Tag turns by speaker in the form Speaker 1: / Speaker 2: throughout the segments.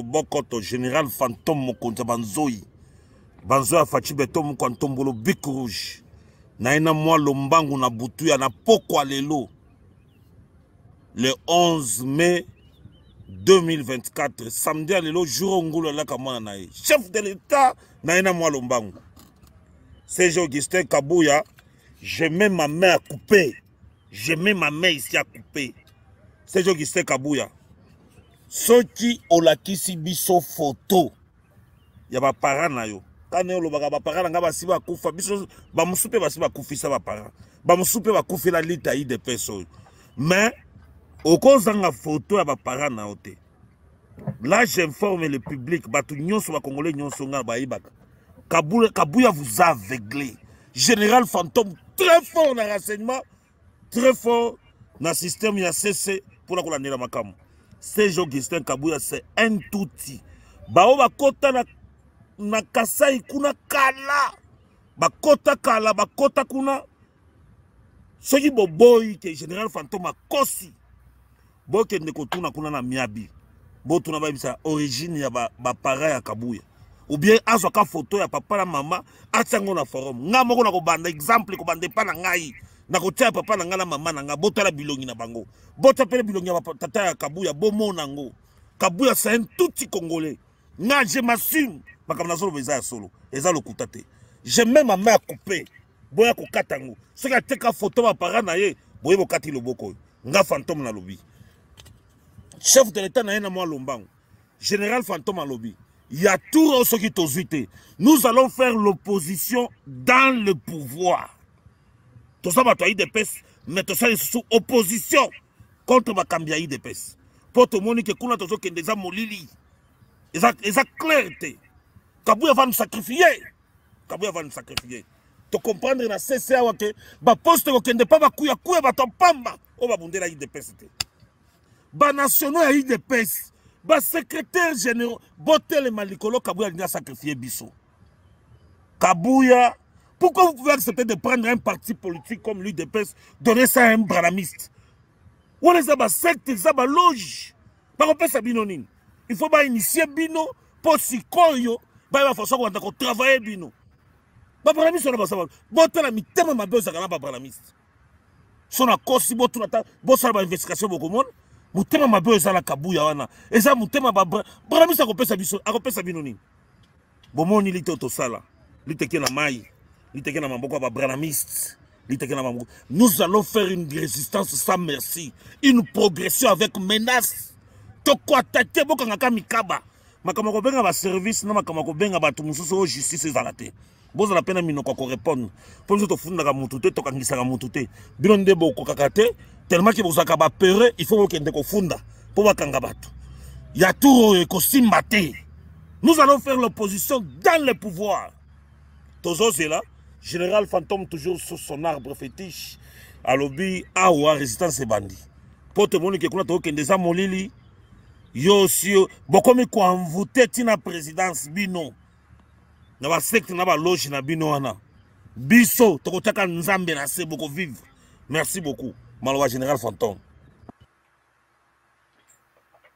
Speaker 1: Bokoto, général fantôme mokonza banzoi. Banzoi a fachi beto mokwantombolo bic rouge. Naina moi lombangu na butuya na poko lelo. Le 11 mai 2024, samedi à lelo, jour ngulu la kamana nae. Chef de l'État, naina moi lombangu. C'est Augustin Kabouya, je mets ma main à couper. Je mets ma main ici à couper. C'est Augustin Kabouya. Ceux qui ont la kisi biso photo, ya ba parents na yo. Quand on ba parents nga basi ba kufa biso ba musupe basi ba kufisa ba parents. Ba musupe ba kufela lita yi de personnes. Mais au cause de la photo ya ba parents na ote. Là j'informe le public, batu nyonso ba congolais nyonso nga ba ibaka. Kabouya vous a aveuglé. Général fantôme très fort dans le renseignement, très fort dans le système CC pour la colonne makamu. C'est Augustin Kabouya, c'est un touti. Bao bakota na kasai kuna kala. Bakota kala, bakota kuna. Soki boboy que général fantôme a kosi. Bo ke ndeko tuna kuna na miabi. Bo tuna ba bisa origine ya ba para ya Kabouya. Ou bien azwa ka photo ya papa na mama atsango na forum. Nga moko na ko banda exemple ko bande pa na ngai. Na ko tia papa na nga na mama na nga botala bilongi na bango. Bota pele bilongi ya tata ya Kabouya bomo nango. Kabouya c'est un tout petit congolais. Nga je m'assume makamna solo beza solo. Eza lokuta te. Je mets ma main à couper. Boya ko katango. Ce ka teka photo ba para na ye, boye bo kati loboko. Nga fantôme na lobby. Chef de l'État na moi lombango. Général fantôme à lobby. Il y a tout ce qui est. Nous allons faire l'opposition dans le pouvoir. Tout ça va de pes, mais tout ça est sous opposition contre ma cambia de pes. Pour tout le monde qui est toujours qui des amolili. Ils ont clarté. Kabouya va nous sacrifier. Kabouya va nous sacrifier. Tu comprends dans la CCA que ba poste qui n'est pas ba kuya ba tompamba. On va bonder la IDPS. Ba nationaux à IDPS. Ba secrétaire général, Botel et Malikolo, Kabouya a sacrifié Bissot. Kabouya, pourquoi vous pouvez accepter de prendre un parti politique comme l'UDPS, donner ça à un branamiste? On les a secte, ça a loge. Par rapport à Binonin, il faut initier Bino pour si koyo, il va falloir qu'on travaille Bino. Ba branamiste, on va savoir. Botel a mis tellement ma besoin à la branamiste. Son accord, si vous avez une investigation beaucoup de monde. Mutema mabe ezala Kabouya wana eza mutema ba branamiste akopesa biso akopesa binoni bomoni lite to sala lite ke na mai lite ke na maboko ba branamiste lite ke na maboko. Nous allons faire une résistance sans merci, une progression avec menace. To ko attaquer boka ngaka mikaba makamako benga ba service na makamako benga ba tumususu o justice ezalate. Boza la pena minoko ko répondre pour nous to funda ka mutute to kangisa ka mutute bino ndebo ko kakate. Tellement que vous avez peur, il faut que vous funda pour voir Kangabato. Il y a tout costume maté. Nous allons faire l'opposition dans le pouvoir. Tozo c'est là, général fantôme toujours sur son arbre fétiche. À lobby, à ou à résistance et bandit. Pour te montrer que nous avons des amolili. Yo aussi, beaucoup de quoi envoûter tina présidence bino. N'a secte n'a pas loge na bino ana. Biso, tokotaka nzambe na se beaucoup vivre. Merci beaucoup. Maloua Général Fantôme.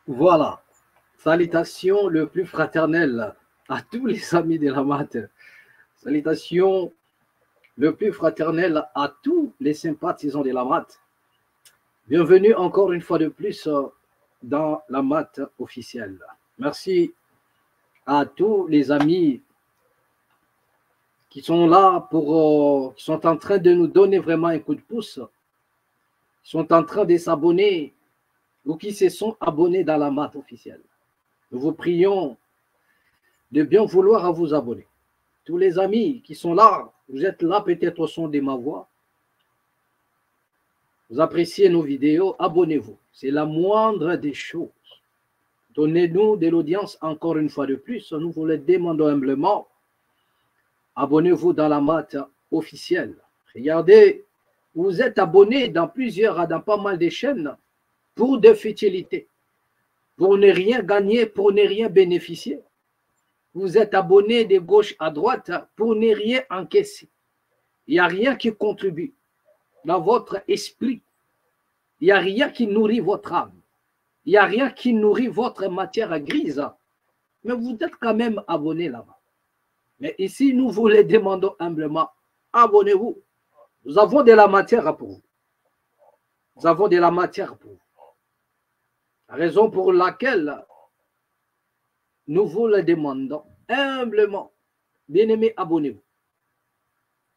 Speaker 2: Voilà. Salutations le plus fraternel à tous les amis de la mat. Salutations le plus fraternel à tous les sympathisants de la mat. Bienvenue encore une fois de plus dans la mat officielle. Merci à tous les amis qui sont là qui sont en train de nous donner vraiment un coup de pouce. Sont en train de s'abonner ou qui se sont abonnés dans la mat officielle. Nous vous prions de bien vouloir à vous abonner. Tous les amis qui sont là, vous êtes là peut-être au son de ma voix. Vous appréciez nos vidéos, abonnez-vous. C'est la moindre des choses. Donnez-nous de l'audience encore une fois de plus. Nous vous le demandons humblement. Abonnez-vous dans la mat officielle. Regardez. Vous êtes abonné dans pas mal de chaînes pour des futilités, pour ne rien gagner, pour ne rien bénéficier. Vous êtes abonné de gauche à droite pour ne rien encaisser. Il n'y a rien qui contribue dans votre esprit. Il n'y a rien qui nourrit votre âme. Il n'y a rien qui nourrit votre matière grise. Mais vous êtes quand même abonné là-bas. Mais ici, nous vous les demandons humblement, abonnez-vous. Nous avons de la matière pour vous. Nous avons de la matière pour vous. La raison pour laquelle nous vous le demandons humblement, bien-aimés, abonnez-vous.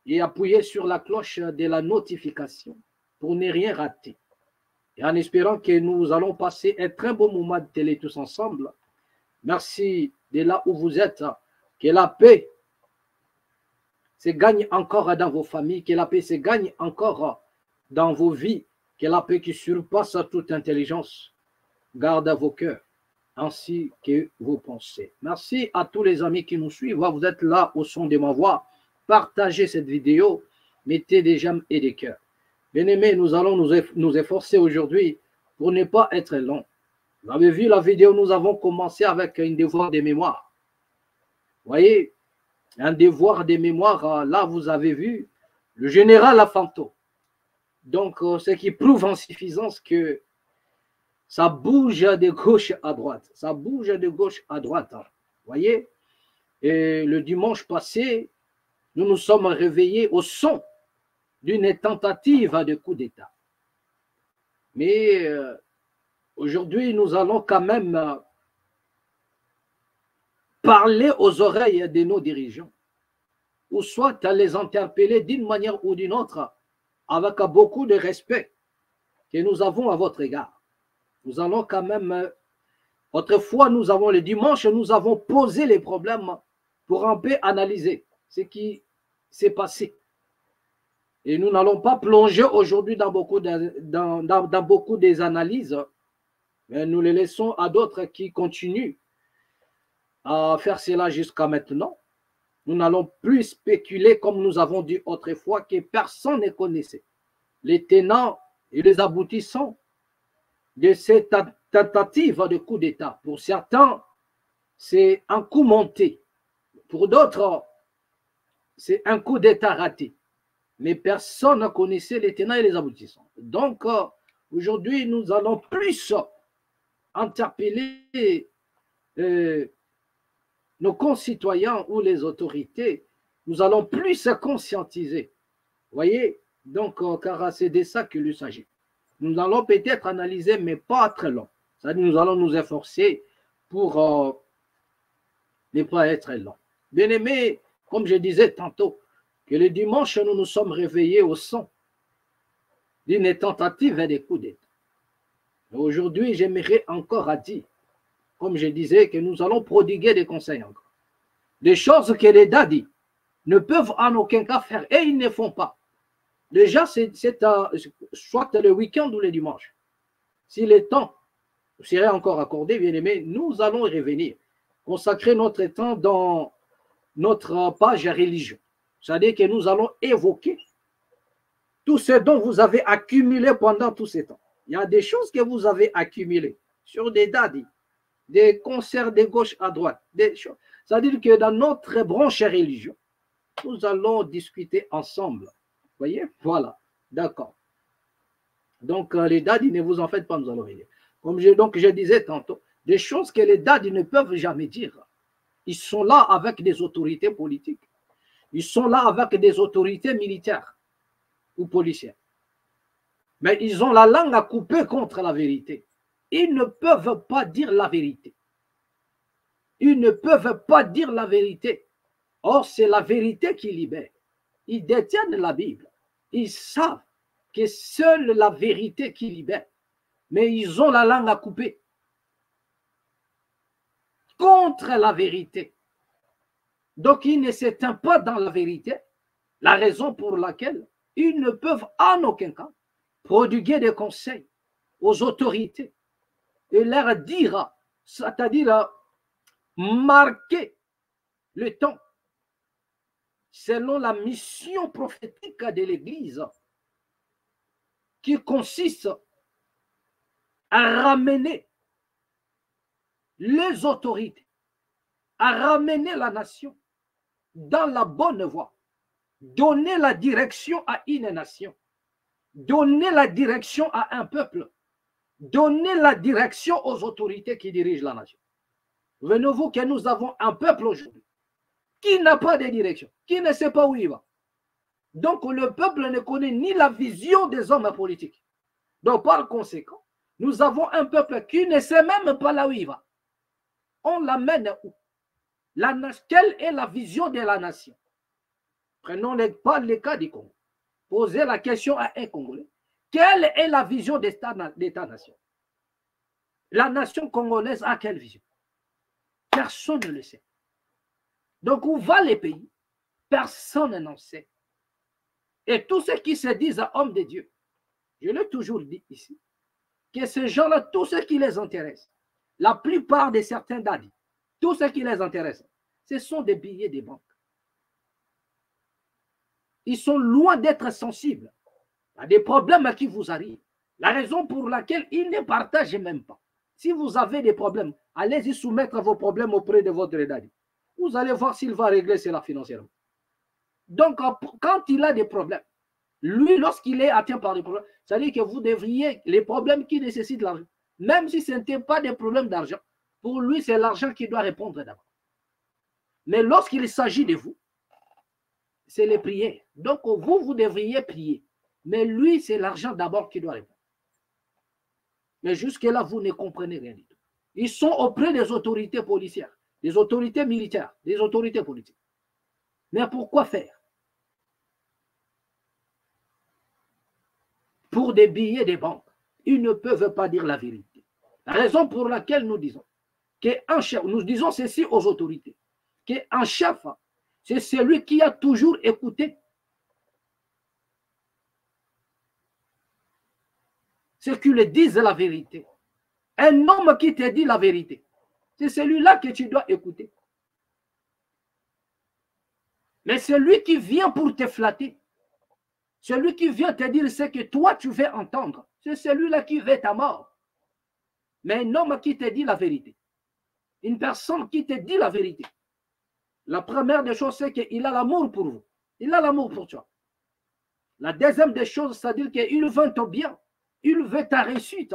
Speaker 2: Et appuyez sur la cloche de la notification pour ne rien rater. Et en espérant que nous allons passer un très beau moment de télé tous ensemble. Merci de là où vous êtes. Que la paix se gagne encore dans vos familles. Que la paix se gagne encore dans vos vies. Que la paix qui surpasse toute intelligence garde vos cœurs ainsi que vos pensées. Merci à tous les amis qui nous suivent. Vous êtes là au son de ma voix. Partagez cette vidéo. Mettez des j'aime et des cœurs. Bien-aimés, nous allons nous efforcer aujourd'hui pour ne pas être long. Vous avez vu la vidéo, nous avons commencé avec un devoir de mémoire. Vous voyez, un devoir de mémoire, là vous avez vu le général Afanto. Donc, ce qui prouve en suffisance que ça bouge de gauche à droite. Ça bouge de gauche à droite. Vous voyez, et le dimanche passé, nous nous sommes réveillés au son d'une tentative de coup d'État. Mais aujourd'hui, nous allons quand même parler aux oreilles de nos dirigeants, ou soit les interpeller d'une manière ou d'une autre, avec beaucoup de respect que nous avons à votre égard. Nous allons quand même, autrefois, nous avons le dimanche, nous avons posé les problèmes pour un peu analyser ce qui s'est passé. Et nous n'allons pas plonger aujourd'hui dans beaucoup des analyses, mais nous les laissons à d'autres qui continuent à faire cela jusqu'à maintenant. Nous n'allons plus spéculer comme nous avons dit autrefois que personne ne connaissait les tenants et les aboutissants de cette tentative de coup d'État. Pour certains, c'est un coup monté. Pour d'autres, c'est un coup d'État raté. Mais personne ne connaissait les tenants et les aboutissants. Donc, aujourd'hui, nous allons plus interpeller nos concitoyens ou les autorités. Nous allons plus conscientiser. Vous voyez? Donc, car c'est de ça qu'il s'agit. Nous allons peut-être analyser, mais pas très long. C'est-à-dire, nous allons nous efforcer pour ne pas être long. Bien aimé, comme je disais tantôt, que le dimanche, nous nous sommes réveillés au son d'une tentative de coup d'État. Aujourd'hui, j'aimerais encore dire, comme je disais, que nous allons prodiguer des conseils encore. Des choses que les dadis ne peuvent en aucun cas faire et ils ne font pas. Déjà, c'est soit le week-end ou le dimanche. Si le temps serait encore accordé, bien aimé, nous allons revenir, consacrer notre temps dans notre page religion. C'est-à-dire que nous allons évoquer tout ce dont vous avez accumulé pendant tous ces temps. Il y a des choses que vous avez accumulées sur des dadis, des concerts de gauche à droite. C'est-à-dire que dans notre branche religion, nous allons discuter ensemble. Vous voyez? Voilà. D'accord. Donc, les dadis, ne vous en faites pas, nous allons venir. Comme je disais tantôt, des choses que les dadis ne peuvent jamais dire. Ils sont là avec des autorités politiques. Ils sont là avec des autorités militaires ou policières. Mais ils ont la langue à couper contre la vérité. Ils ne peuvent pas dire la vérité. Ils ne peuvent pas dire la vérité. Or, c'est la vérité qui libère. Ils détiennent la Bible. Ils savent que seule la vérité qui libère. Mais ils ont la langue à couper contre la vérité. Donc, ils ne s'éteignent pas dans la vérité, la raison pour laquelle ils ne peuvent en aucun cas prodiguer des conseils aux autorités et leur dire, c'est-à-dire marquer le temps selon la mission prophétique de l'Église qui consiste à ramener les autorités, à ramener la nation dans la bonne voie, donner la direction à une nation, donner la direction à un peuple, donner la direction aux autorités qui dirigent la nation. Venez-vous que nous avons un peuple aujourd'hui qui n'a pas de direction, qui ne sait pas où il va. Donc le peuple ne connaît ni la vision des hommes politiques. Donc par conséquent, nous avons un peuple qui ne sait même pas là où il va. On l'amène où? Quelle est la vision de la nation? Prenons le cas du Congo. Posez la question à un Congolais. Quelle est la vision d'État-nation? La nation congolaise a quelle vision? Personne ne le sait. Donc où va les pays? Personne n'en sait. Et tous ceux qui se disent hommes de Dieu, je l'ai toujours dit ici, que ces gens-là, tout ce qui les intéresse, la plupart de certains dadis, tout ce qui les intéresse, ce sont des billets des banques. Ils sont loin d'être sensibles à des problèmes qui vous arrivent. La raison pour laquelle ils ne partagent même pas. Si vous avez des problèmes, allez-y soumettre vos problèmes auprès de votre daddy. Vous allez voir s'il va régler cela financièrement. Donc, quand il a des problèmes, lui, lorsqu'il est atteint par des problèmes, ça veut dire que vous devriez, les problèmes qui nécessitent l'argent, même si ce n'était pas des problèmes d'argent, pour lui, c'est l'argent qui doit répondre d'abord. Mais lorsqu'il s'agit de vous, c'est les prières. Donc, vous devriez prier. Mais lui, c'est l'argent d'abord qui doit répondre. Mais jusque-là, vous ne comprenez rien du tout. Ils sont auprès des autorités policières, des autorités militaires, des autorités politiques. Mais pourquoi faire? Pour des billets des banques, ils ne peuvent pas dire la vérité. La raison pour laquelle nous disons qu'un chef, nous disons ceci aux autorités, qu'un chef, c'est celui qui a toujours écouté. C'est qu'ils disent la vérité. Un homme qui te dit la vérité, c'est celui-là que tu dois écouter. Mais celui qui vient pour te flatter, celui qui vient te dire ce que toi tu veux entendre, c'est celui-là qui veut ta mort. Mais un homme qui te dit la vérité, une personne qui te dit la vérité, la première des choses, c'est qu'il a l'amour pour vous. Il a l'amour pour toi. La deuxième des choses, c'est-à-dire qu'il veut ton bien. Il veut ta réussite.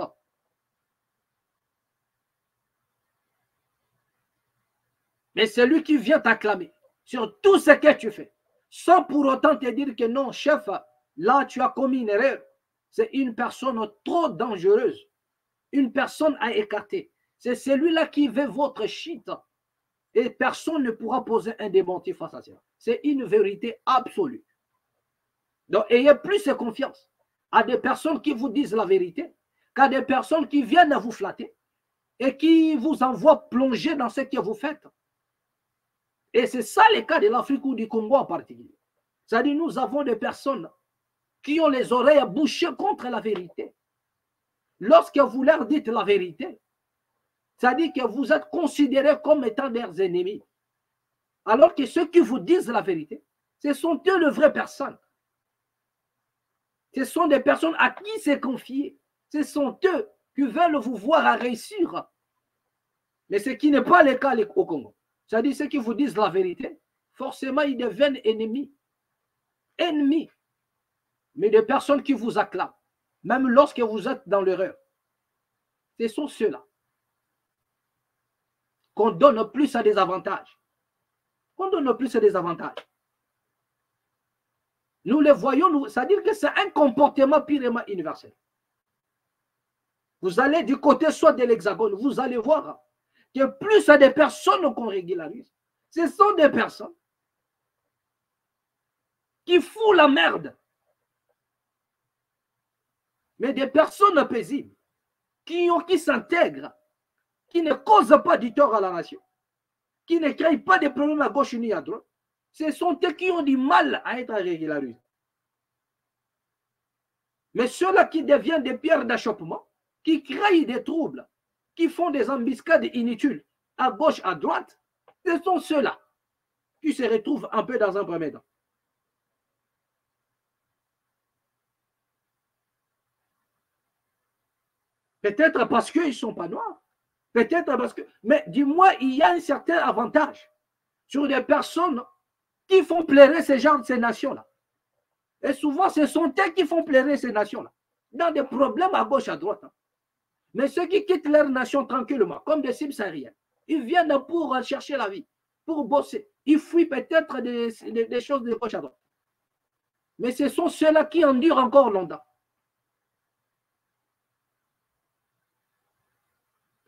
Speaker 2: Mais c'est lui qui vient t'acclamer sur tout ce que tu fais, sans pour autant te dire que non, chef, là tu as commis une erreur. C'est une personne trop dangereuse, une personne à écarter. C'est celui-là qui veut votre shit. Et personne ne pourra poser un démenti face à ça. C'est une vérité absolue. Donc, ayez plus de confiance à des personnes qui vous disent la vérité qu'à des personnes qui viennent à vous flatter et qui vous envoient plonger dans ce que vous faites. Et c'est ça le cas de l'Afrique ou du Congo en particulier. C'est-à-dire nous avons des personnes qui ont les oreilles bouchées contre la vérité. Lorsque vous leur dites la vérité, c'est-à-dire que vous êtes considérés comme étant des ennemis. Alors que ceux qui vous disent la vérité, ce sont eux les vraies personnes. Ce sont des personnes à qui c'est confié. Ce sont eux qui veulent vous voir à réussir. Mais ce qui n'est pas le cas au Congo. C'est-à-dire ceux qui vous disent la vérité, forcément ils deviennent ennemis. Ennemis. Mais des personnes qui vous acclament, même lorsque vous êtes dans l'erreur. Ce sont ceux-là qu'on donne plus à des avantages. On donne plus à des avantages. Nous les voyons, c'est-à-dire que c'est un comportement purement universel. Vous allez du côté soit de l'Hexagone, vous allez voir que plus à des personnes qu'on régularise, ce sont des personnes qui foutent la merde. Mais des personnes paisibles, qui s'intègrent, qui ne causent pas du tort à la nation, qui ne créent pas de problèmes à gauche ni à droite, ce sont eux qui ont du mal à être régularisés. Mais ceux-là qui deviennent des pierres d'achoppement, qui créent des troubles, qui font des embuscades inutiles à gauche, à droite, ce sont ceux-là qui se retrouvent un peu dans un premier temps. Peut-être parce qu'ils ne sont pas noirs. Peut-être parce que... Mais dis-moi, il y a un certain avantage sur des personnes qui font pleurer ces nations-là. Et souvent, ce sont eux qui font pleurer ces nations-là. Dans des problèmes à gauche, à droite. Mais ceux qui quittent leur nation tranquillement, comme des subsahariens, ils viennent pour chercher la vie, pour bosser. Ils fuient peut-être des choses de gauche à droite. Mais ce sont ceux-là qui endurent encore longtemps.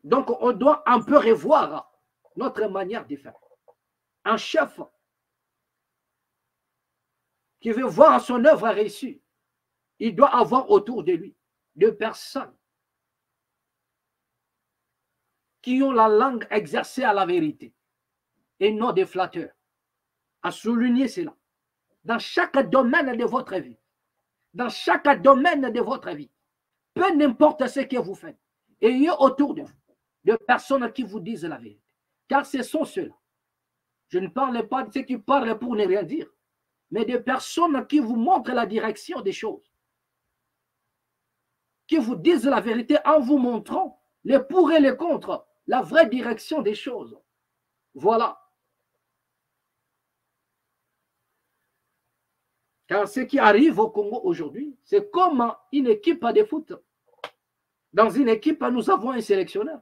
Speaker 2: Donc, on doit un peu revoir notre manière de faire. Un chef qui veut voir son œuvre réussir, il doit avoir autour de lui des personnes qui ont la langue exercée à la vérité et non des flatteurs. À souligner cela. Dans chaque domaine de votre vie. Dans chaque domaine de votre vie. Peu importe ce que vous faites. Ayez autour de vous des personnes qui vous disent la vérité. Car ce sont ceux-là. Je ne parle pas de ceux qui parlent pour ne rien dire. Mais des personnes qui vous montrent la direction des choses. Qui vous disent la vérité en vous montrant les pour et les contre. La vraie direction des choses. Voilà. Car ce qui arrive au Congo aujourd'hui, c'est comme une équipe de foot. Dans une équipe, nous avons un sélectionneur.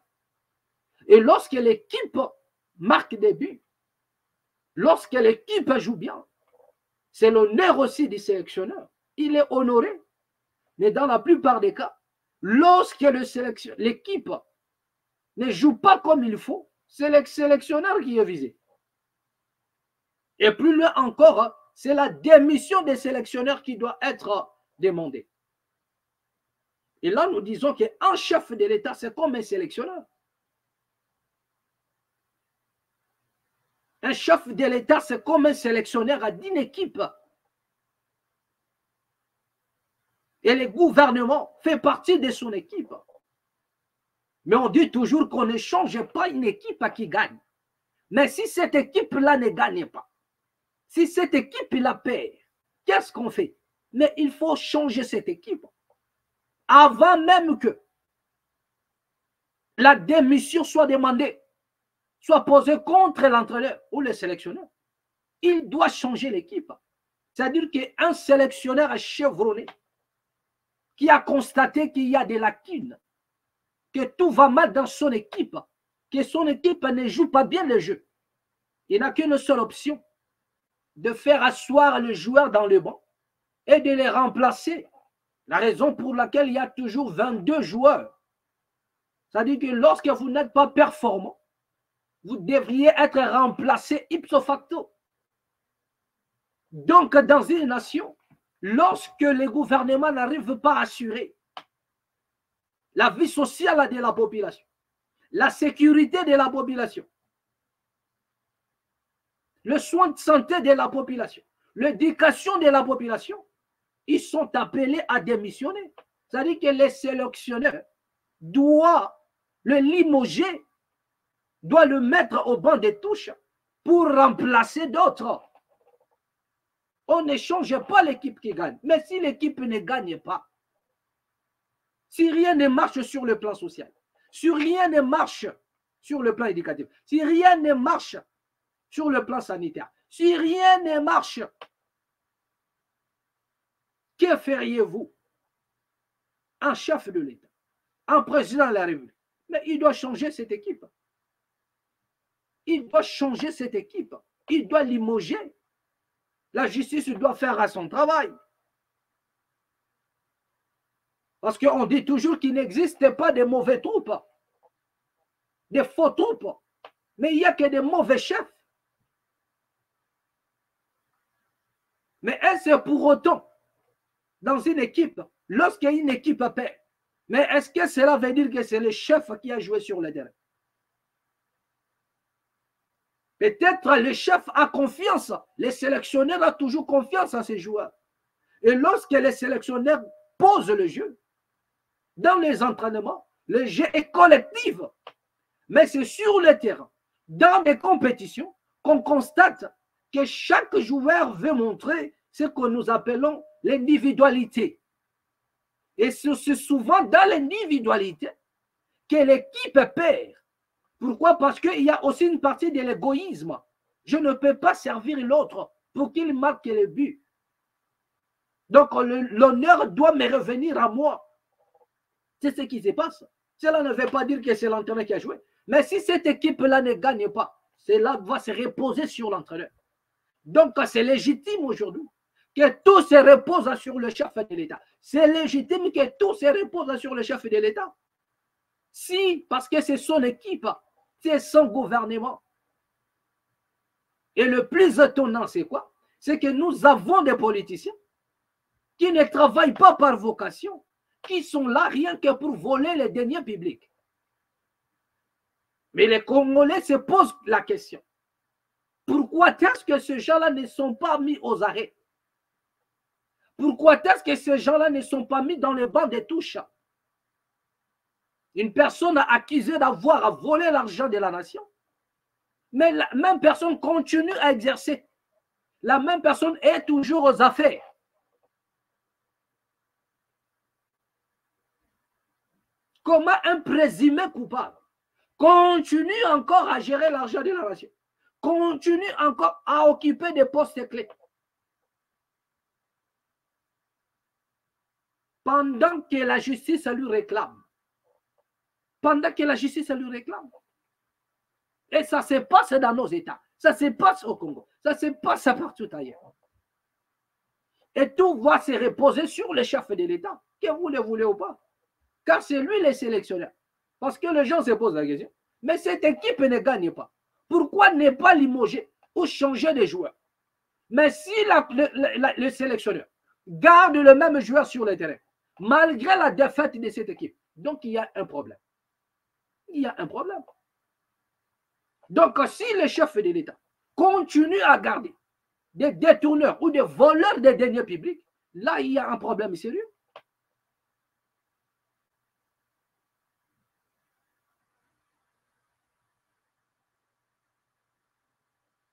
Speaker 2: Et lorsque l'équipe marque des buts, lorsque l'équipe joue bien, c'est l'honneur aussi du sélectionneur. Il est honoré. Mais dans la plupart des cas, lorsque l'équipe ne joue pas comme il faut, c'est le sélectionneur qui est visé. Et plus loin encore, c'est la démission des sélectionneurs qui doit être demandée. Et là, nous disons qu'un chef de l'État, c'est comme un sélectionneur. Un chef de l'État, c'est comme un sélectionneur d'une équipe. Et le gouvernement fait partie de son équipe. Mais on dit toujours qu'on ne change pas une équipe qui gagne. Mais si cette équipe-là ne gagne pas, si cette équipe-là perd, qu'est-ce qu'on fait? Mais il faut changer cette équipe. Avant même que la démission soit demandée, soit posée contre l'entraîneur ou le sélectionneur, il doit changer l'équipe. C'est-à-dire qu'un sélectionneur chevronné qui a constaté qu'il y a des lacunes, que tout va mal dans son équipe, que son équipe ne joue pas bien le jeu, il n'a qu'une seule option, de faire asseoir les joueurs dans le banc et de les remplacer. La raison pour laquelle il y a toujours 22 joueurs. C'est-à-dire que lorsque vous n'êtes pas performant, vous devriez être remplacé ipso facto. Donc, dans une nation, lorsque les gouvernements n'arrivent pas à assurer la vie sociale de la population, la sécurité de la population, le soin de santé de la population, l'éducation de la population, ils sont appelés à démissionner. C'est-à-dire que les sélectionneurs doivent le limoger, doivent le mettre au banc des touches pour remplacer d'autres. On ne change pas l'équipe qui gagne. Mais si l'équipe ne gagne pas, si rien ne marche sur le plan social, si rien ne marche sur le plan éducatif, si rien ne marche sur le plan sanitaire, si rien ne marche, que feriez-vous? Un chef de l'État, un président de la République, mais il doit changer cette équipe. Il doit changer cette équipe. Il doit limoger. La justice doit faire son travail. Parce qu'on dit toujours qu'il n'existe pas de mauvais troupes, de faux troupes, mais il n'y a que des mauvais chefs. Mais est-ce pour autant, dans une équipe, lorsqu'une équipe perd, mais est-ce que cela veut dire que c'est le chef qui a joué sur le terrain? Peut-être le chef a confiance, le sélectionneur a toujours confiance en ses joueurs. Et lorsque les sélectionneurs posent le jeu, dans les entraînements, le jeu est collectif. Mais c'est sur le terrain, dans les compétitions, qu'on constate que chaque joueur veut montrer ce que nous appelons l'individualité. Et c'est souvent dans l'individualité que l'équipe perd. Pourquoi? Parce qu'il y a aussi une partie de l'égoïsme. Je ne peux pas servir l'autre pour qu'il marque le but. Donc l'honneur doit me revenir à moi. C'est ce qui se passe. Cela ne veut pas dire que c'est l'entraîneur qui a joué. Mais si cette équipe-là ne gagne pas, cela va se reposer sur l'entraîneur. Donc, c'est légitime aujourd'hui que tout se repose sur le chef de l'État. C'est légitime que tout se repose sur le chef de l'État. Si, parce que c'est son équipe, c'est son gouvernement. Et le plus étonnant, c'est quoi? C'est que nous avons des politiciens qui ne travaillent pas par vocation, qui sont là rien que pour voler les deniers publics. Mais les Congolais se posent la question. Pourquoi est-ce que ces gens-là ne sont pas mis aux arrêts? Pourquoi est-ce que ces gens-là ne sont pas mis dans les bancs de touche? Une personne accusée d'avoir volé l'argent de la nation, mais la même personne continue à exercer. La même personne est toujours aux affaires. Comment un présumé coupable continue encore à gérer l'argent de la nation, continue encore à occuper des postes clés, pendant que la justice lui réclame. Pendant que la justice lui réclame. Et ça se passe dans nos États. Ça se passe au Congo. Ça se passe partout ailleurs. Et tout va se reposer sur le chef de l'État, que vous le voulez ou pas. Car c'est lui le sélectionneur. Parce que les gens se posent la question. Mais cette équipe ne gagne pas. Pourquoi ne pas limoger ou changer de joueur? Mais si le sélectionneur garde le même joueur sur le terrain, malgré la défaite de cette équipe, donc il y a un problème. Il y a un problème. Donc, si le chef de l'État continue à garder des détourneurs ou des voleurs des deniers publics, là, il y a un problème sérieux.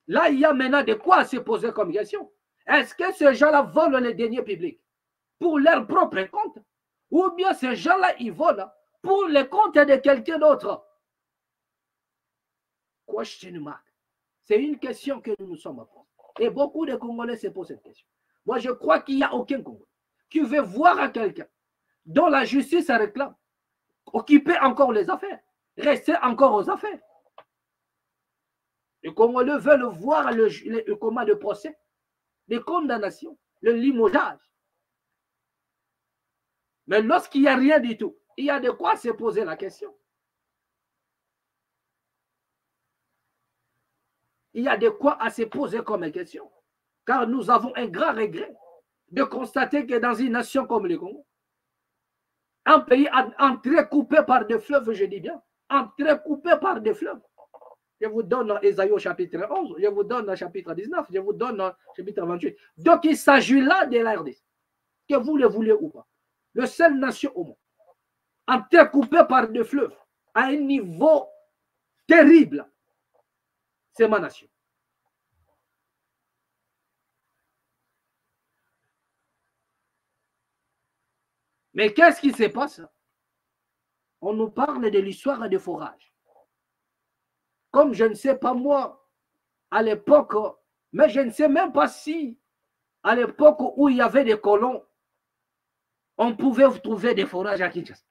Speaker 2: Là, il y a maintenant de quoi se poser comme question. Est-ce que ces gens-là volent les deniers publics pour leur propre compte? Ou bien ces gens-là, ils volent pour le compte de quelqu'un d'autre? Question mark. C'est une question que nous nous sommes à poser. Et beaucoup de Congolais se posent cette question. Moi, je crois qu'il n'y a aucun Congolais qui veut voir à quelqu'un dont la justice réclame occuper encore les affaires, rester encore aux affaires. Les Congolais veulent voir le combat de procès, les condamnations, le limogeage. Mais lorsqu'il n'y a rien du tout, il y a de quoi se poser la question. Il y a de quoi à se poser comme question. Car nous avons un grand regret de constater que dans une nation comme le Congo, un pays entrecoupé par des fleuves, je dis bien, entrecoupé par des fleuves. Je vous donne Ésaïe au chapitre 11, je vous donne au chapitre 19, je vous donne au chapitre 28. Donc il s'agit là de la RDC, que vous le voulez ou pas. Le seul nation au monde, entrecoupé par des fleuves, à un niveau terrible, c'est ma nation. Mais qu'est-ce qui se passe? On nous parle de l'histoire des forages. Comme je ne sais pas moi, à l'époque, mais je ne sais même pas si, à l'époque où il y avait des colons, on pouvait trouver des forages à Kinshasa.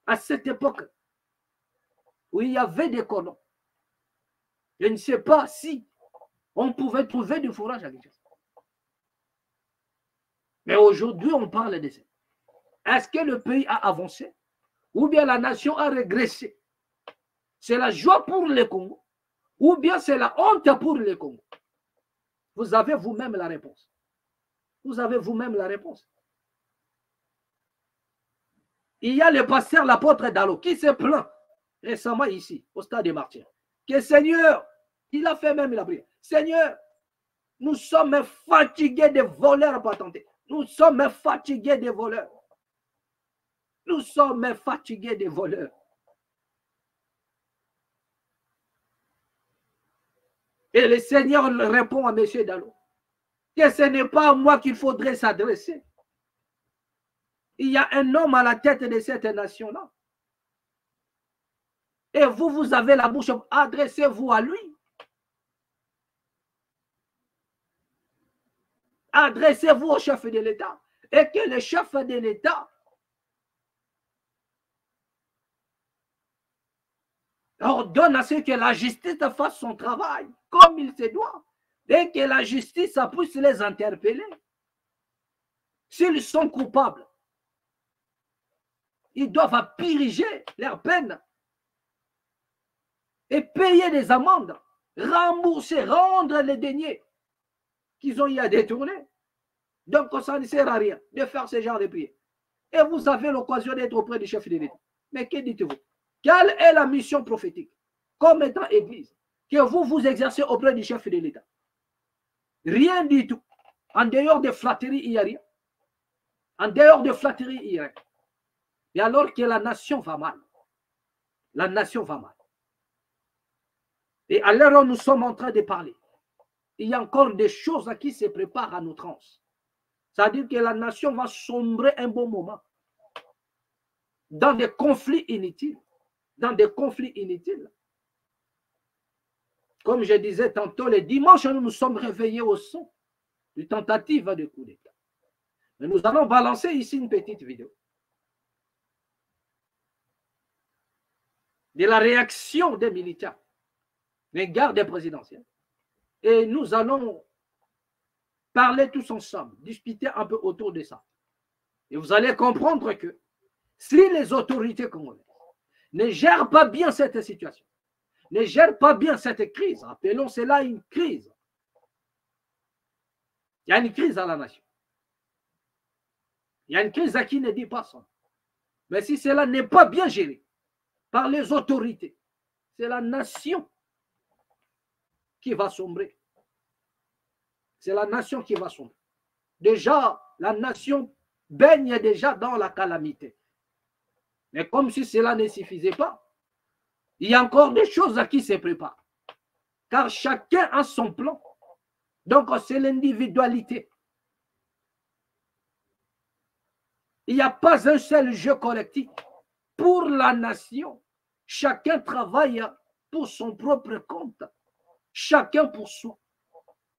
Speaker 2: À cette époque, où il y avait des colons, je ne sais pas si on pouvait trouver du forage à Kinshasa. Mais aujourd'hui, on parle de ça. Est-ce que le pays a avancé ou bien la nation a régressé? C'est la joie pour le Congo ou bien c'est la honte pour le Congo? Vous avez vous-même la réponse. Vous avez vous-même la réponse. Il y a le pasteur, l'apôtre Dalo, qui se plaint récemment ici, au stade des Martyrs, que Seigneur, il a fait même la prière. Seigneur, nous sommes fatigués des voleurs patentés. Nous sommes fatigués des voleurs. Nous sommes fatigués des voleurs. Et le Seigneur répond à M. Dalo que ce n'est pas à moi qu'il faudrait s'adresser. Il y a un homme à la tête de cette nation-là. Et vous, vous avez la bouche, adressez-vous à lui. Adressez-vous au chef de l'État. Et que le chef de l'État ordonne à ce que la justice fasse son travail comme il se doit. Dès que la justice puisse les interpeller, s'ils sont coupables, ils doivent purger leur peine et payer des amendes, rembourser, rendre les deniers qu'ils ont eu à détourner. Donc, ça ne sert à rien de faire ce genre de prières. Et vous avez l'occasion d'être auprès du chef de l'État. Mais que dites-vous? Quelle est la mission prophétique comme étant église que vous exercez auprès du chef de l'État? Rien du tout. En dehors de flatterie, il n'y a rien. En dehors de flatterie, il n'y a rien. Et alors que la nation va mal. La nation va mal. Et à l'heure où nous sommes en train de parler, il y a encore des choses qui se préparent à notre anse. C'est-à-dire que la nation va sombrer un bon moment dans des conflits inutiles. Dans des conflits inutiles. Comme je disais tantôt, les dimanches, nous nous sommes réveillés au son d'une tentative de coup d'État. Mais nous allons balancer ici une petite vidéo de la réaction des militaires, des gardes présidentiels. Et nous allons parler tous ensemble, discuter un peu autour de ça. Et vous allez comprendre que si les autorités congolaises ne gèrent pas bien cette situation, ne gèrent pas bien cette crise, appelons cela une crise. Il y a une crise à la nation. Il y a une crise à qui ne dit pas ça. Mais si cela n'est pas bien géré par les autorités, c'est la nation qui va sombrer. C'est la nation qui va sombrer. Déjà, la nation baigne déjà dans la calamité. Mais comme si cela ne suffisait pas, il y a encore des choses à qui se préparent. Car chacun a son plan. Donc, c'est l'individualité. Il n'y a pas un seul jeu collectif. Pour la nation, chacun travaille pour son propre compte. Chacun pour soi.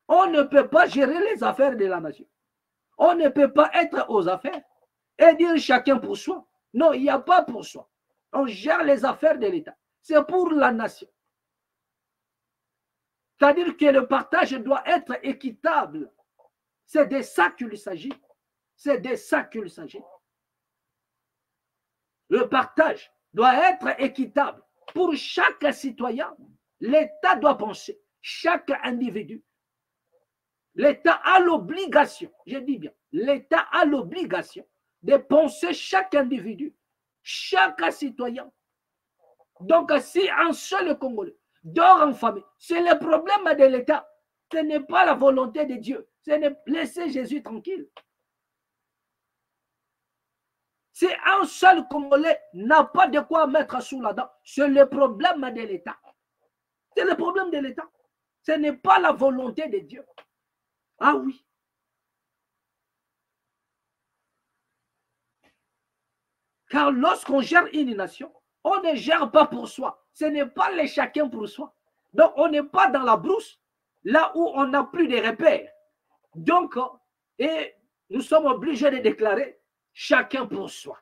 Speaker 2: On ne peut pas gérer les affaires de la nation. On ne peut pas être aux affaires et dire chacun pour soi. Non, il n'y a pas pour soi. On gère les affaires de l'État. C'est pour la nation. C'est-à-dire que le partage doit être équitable. C'est de ça qu'il s'agit. C'est de ça qu'il s'agit. Le partage doit être équitable. Pour chaque citoyen, l'État doit penser. Chaque individu. L'État a l'obligation, je dis bien, l'État a l'obligation de penser chaque individu, chaque citoyen. Donc, si un seul Congolais dort en famille, c'est le problème de l'État. Ce n'est pas la volonté de Dieu. C'est de laisser Jésus tranquille. Si un seul Congolais n'a pas de quoi mettre sous la dent, c'est le problème de l'État. C'est le problème de l'État. Ce n'est pas la volonté de Dieu. Ah oui. Car lorsqu'on gère une nation, on ne gère pas pour soi. Ce n'est pas les chacun pour soi. Donc, on n'est pas dans la brousse, là où on n'a plus de repères. Donc, et nous sommes obligés de déclarer chacun pour soi.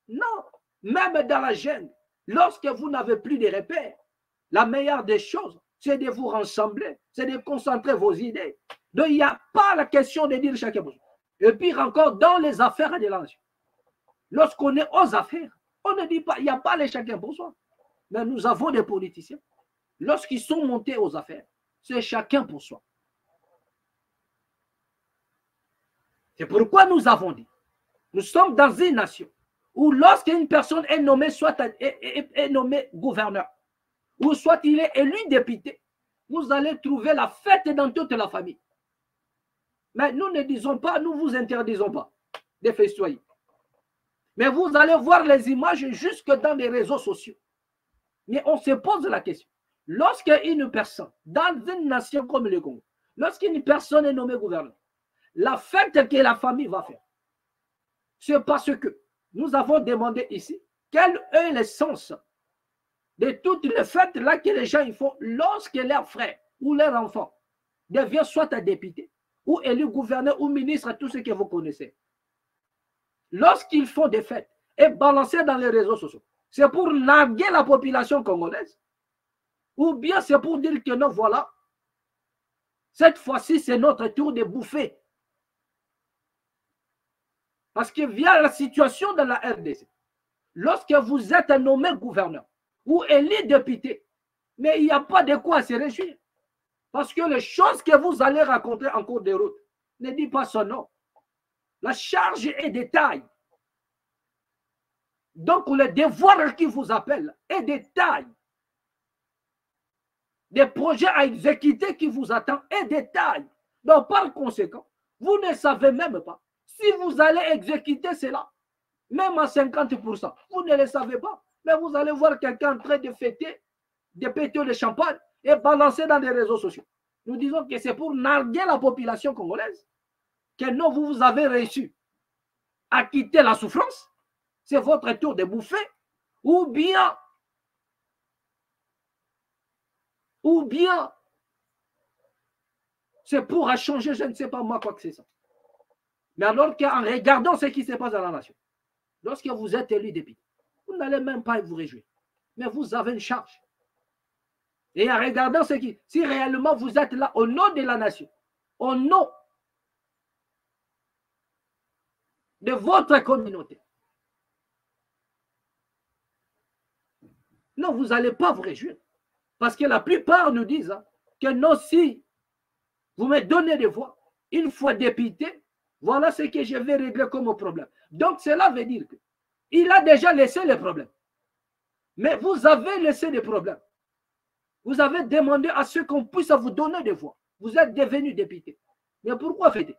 Speaker 2: Non, même dans la gêne, lorsque vous n'avez plus de repères, la meilleure des choses, c'est de vous rassembler, c'est de concentrer vos idées. Donc, il n'y a pas la question de dire chacun pour soi. Et pire encore, dans les affaires de la nation. Lorsqu'on est aux affaires, on ne dit pas, il n'y a pas les chacun pour soi. Mais nous avons des politiciens. Lorsqu'ils sont montés aux affaires, c'est chacun pour soi. C'est pourquoi nous avons dit, nous sommes dans une nation où lorsqu'une personne est nommée, soit est nommée gouverneur, ou soit il est élu député, vous allez trouver la fête dans toute la famille. Mais nous ne disons pas, nous vous interdisons pas de festoyer. Mais vous allez voir les images jusque dans les réseaux sociaux. Mais on se pose la question. Lorsqu'une personne, dans une nation comme le Congo, lorsqu'une personne est nommée gouverneur, la fête que la famille va faire, c'est parce que nous avons demandé ici quel est le sens de toutes les fêtes là que les gens font lorsque leur frère ou leur enfant devient soit un député ou élu gouverneur ou ministre, tout ce que vous connaissez. Lorsqu'ils font des fêtes et balancés dans les réseaux sociaux, C'est pour narguer la population congolaise? Ou bien c'est pour dire que non, voilà, cette fois-ci, c'est notre tour de bouffer? Parce que via la situation de la RDC, lorsque vous êtes nommé gouverneur ou élu député, mais il n'y a pas de quoi se réjouir. Parce que les choses que vous allez raconter en cours de route, ne dit pas son nom. La charge est de taille. Donc le devoir qui vous appelle est de taille. Des projets à exécuter qui vous attendent est de taille. Donc par conséquent, vous ne savez même pas si vous allez exécuter cela, même à 50%. Vous ne le savez pas. Mais vous allez voir quelqu'un en train de fêter, de péter le champagne et balancer dans les réseaux sociaux. Nous disons que c'est pour narguer la population congolaise que non, vous avez réussi à quitter la souffrance. C'est votre tour de bouffer. Ou bien, c'est pour changer, je ne sais pas moi quoi que c'est ça. Mais alors qu'en regardant ce qui se passe dans la nation, lorsque vous êtes élu député, vous n'allez même pas vous réjouir. Mais vous avez une charge. Et en regardant ce qui, si réellement vous êtes là au nom de la nation, au nom de votre communauté, non, vous n'allez pas vous réjouir. Parce que la plupart nous disent que non, si vous me donnez des voix, une fois député, voilà ce que je vais régler comme problème. Donc cela veut dire qu'il a déjà laissé les problèmes. Mais vous avez laissé des problèmes. Vous avez demandé à ce qu'on puisse vous donner des voix. Vous êtes devenu député. Mais pourquoi faites-vous?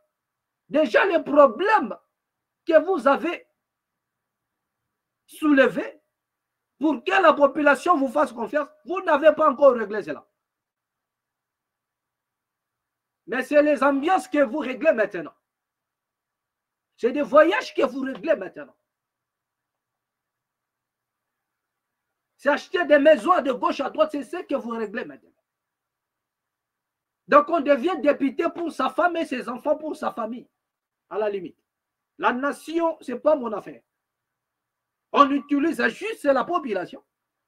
Speaker 2: Déjà les problèmes que vous avez soulevés pour que la population vous fasse confiance, vous n'avez pas encore réglé cela. Mais c'est les ambiances que vous réglez maintenant. C'est des voyages que vous réglez maintenant. C'est acheter des maisons de gauche à droite, c'est ce que vous réglez maintenant. Donc on devient député pour sa femme et ses enfants, pour sa famille, à la limite. La nation, ce n'est pas mon affaire. On utilise juste la population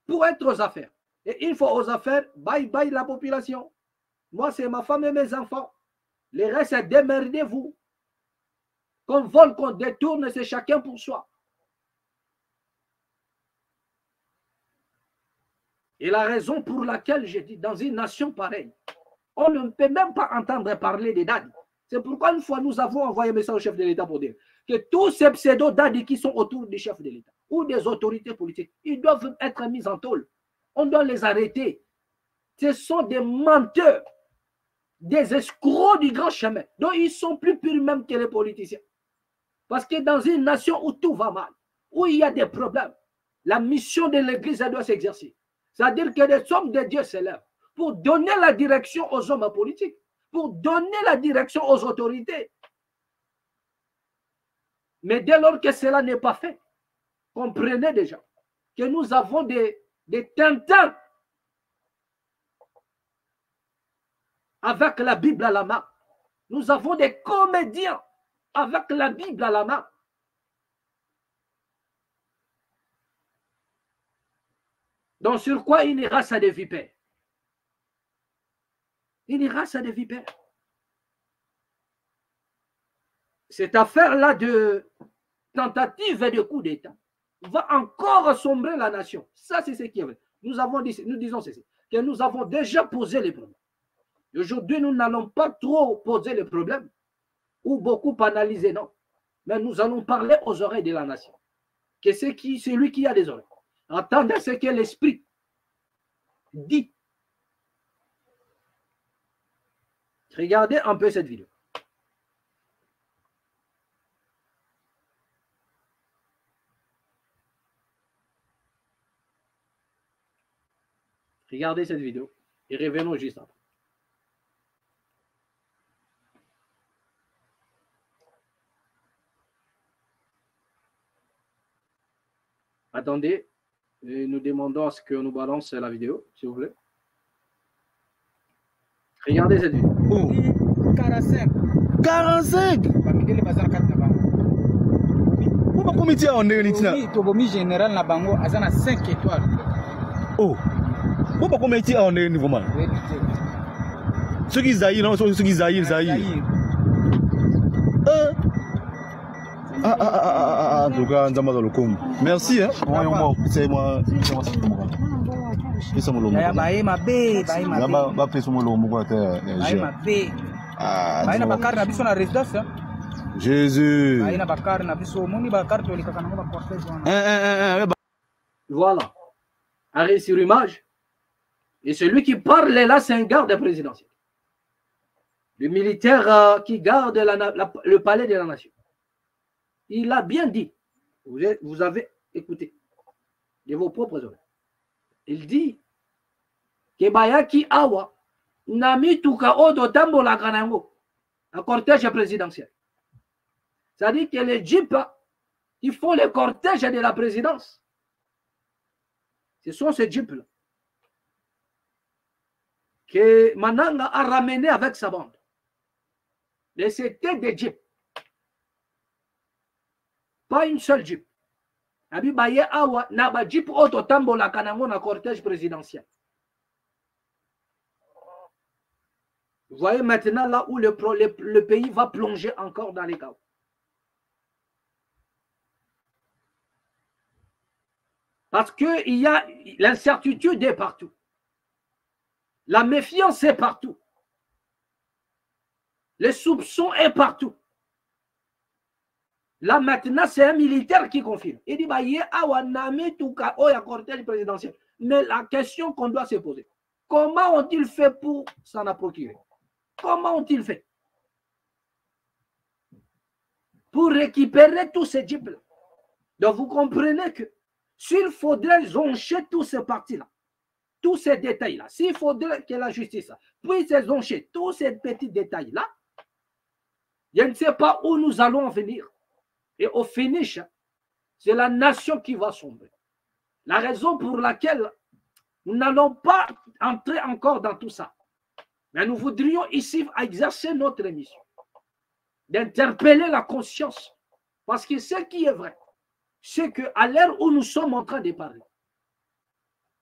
Speaker 2: pour être aux affaires. Et une fois aux affaires, bye bye la population. Moi, c'est ma femme et mes enfants. Les restes, démerdez-vous. Qu'on vole, qu'on détourne, c'est chacun pour soi. Et la raison pour laquelle j'ai dit, dans une nation pareille, on ne peut même pas entendre parler des dadis. C'est pourquoi une fois nous avons envoyé un message au chef de l'État pour dire que tous ces pseudo-dadis qui sont autour du chef de l'État ou des autorités politiques, ils doivent être mis en tôle. On doit les arrêter. Ce sont des menteurs, des escrocs du grand chemin. Donc ils sont plus purs même que les politiciens. Parce que dans une nation où tout va mal, où il y a des problèmes, la mission de l'Église doit s'exercer. C'est-à-dire que les hommes de Dieu s'élèvent pour donner la direction aux hommes politiques, pour donner la direction aux autorités. Mais dès lors que cela n'est pas fait, comprenez déjà que nous avons des tintins avec la Bible à la main. Nous avons des comédiens avec la Bible à la main. Donc sur quoi une race à des vipères? Une race à des vipères. Cette affaire-là de tentative et de coup d'État va encore assombrer la nation. Ça, c'est ce qui est vrai. Nous disons ceci, que nous avons déjà posé les problèmes. Aujourd'hui, nous n'allons pas trop poser les problèmes ou beaucoup analyser, non. Mais nous allons parler aux oreilles de la nation. Que c'est celui qui a des oreilles. Entendez ce que l'Esprit dit. Regardez un peu cette vidéo. Regardez cette vidéo et revenons juste après. Attendez, nous demandons à ce que nous balance la vidéo, s'il vous plaît. Regardez cette vidéo.
Speaker 3: Oh. 45. 45. Pourquoi comité en est
Speaker 4: Tobomi général na bango azana 5 étoiles.
Speaker 3: Oh. Pourquoi comité en est niveau man? Ceux qui zaïrent, non, ceux qui zaïrent. En tout cas, merci, hein. C'est moi. Jésus.
Speaker 2: Voilà. Arrêt sur image. Et celui qui parle là, c'est un garde présidentiel. Le militaire qui garde le palais de la nation. Il a bien dit. Vous avez écouté de vos propres oreilles. Il dit que Bayaki Awa Nami Tuka Odo Tambola Kanango, un cortège présidentiel. C'est-à-dire que les jeeps qui font le cortège de la présidence, ce sont ces jeeps-là que Mananga a ramené avec sa bande. Et c'était des jeeps. Pas une seule jeep. Abi Baye Awa Naba Jeep Oto Tambola Kanango na cortège présidentiel. Vous voyez maintenant là où le pays va plonger encore dans les chaos. Parce qu'il y a l'incertitude est partout. La méfiance est partout. Les soupçons est partout. Là maintenant, c'est un militaire qui confirme. Il dit, bah, cortège présidentiel. Mais la question qu'on doit se poser, comment ont-ils fait pour s'en procurer? Comment ont-ils fait pour récupérer tous ces jeeps-là? Donc vous comprenez que s'il faudrait zoncher tous ces partis-là, tous ces détails-là, s'il faudrait que la justice puisse zoncher tous ces petits détails-là, je ne sais pas où nous allons en venir. Et au finish, c'est la nation qui va sombrer. La raison pour laquelle nous n'allons pas entrer encore dans tout ça. Mais nous voudrions ici exercer notre mission, d'interpeller la conscience. Parce que ce qui est vrai, c'est qu'à l'heure où nous sommes en train de parler,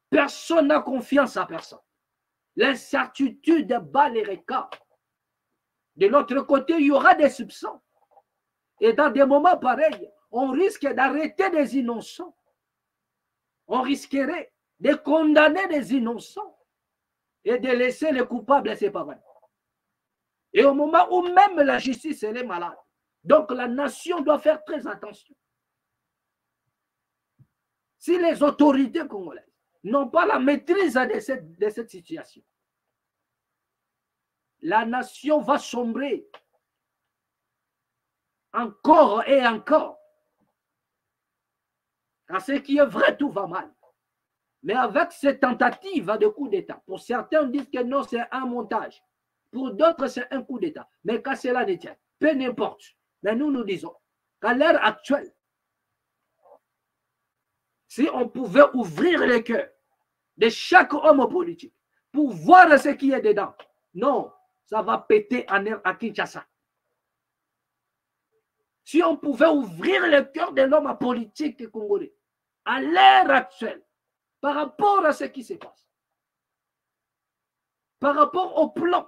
Speaker 2: personne n'a confiance à personne. L'incertitude bat les records. De l'autre côté, il y aura des soupçons. Et dans des moments pareils, on risque d'arrêter des innocents. On risquerait de condamner des innocents et de laisser les coupables, c'est pas vrai. Et au moment où même la justice elle est malade, donc la nation doit faire très attention. Si les autorités congolaises n'ont pas la maîtrise de cette situation, la nation va sombrer encore et encore. Car ce qui est vrai, tout va mal. Mais avec cette tentative de coup d'État, pour certains disent que non, c'est un montage. Pour d'autres, c'est un coup d'État. Mais qu'à cela ne tient, peu n'importe. Mais nous disons qu'à l'heure actuelle, si on pouvait ouvrir le cœur de chaque homme politique pour voir ce qui est dedans, non, ça va péter à Kinshasa. Si on pouvait ouvrir le cœur de l'homme politique congolais à l'heure actuelle, par rapport à ce qui se passe, par rapport au plan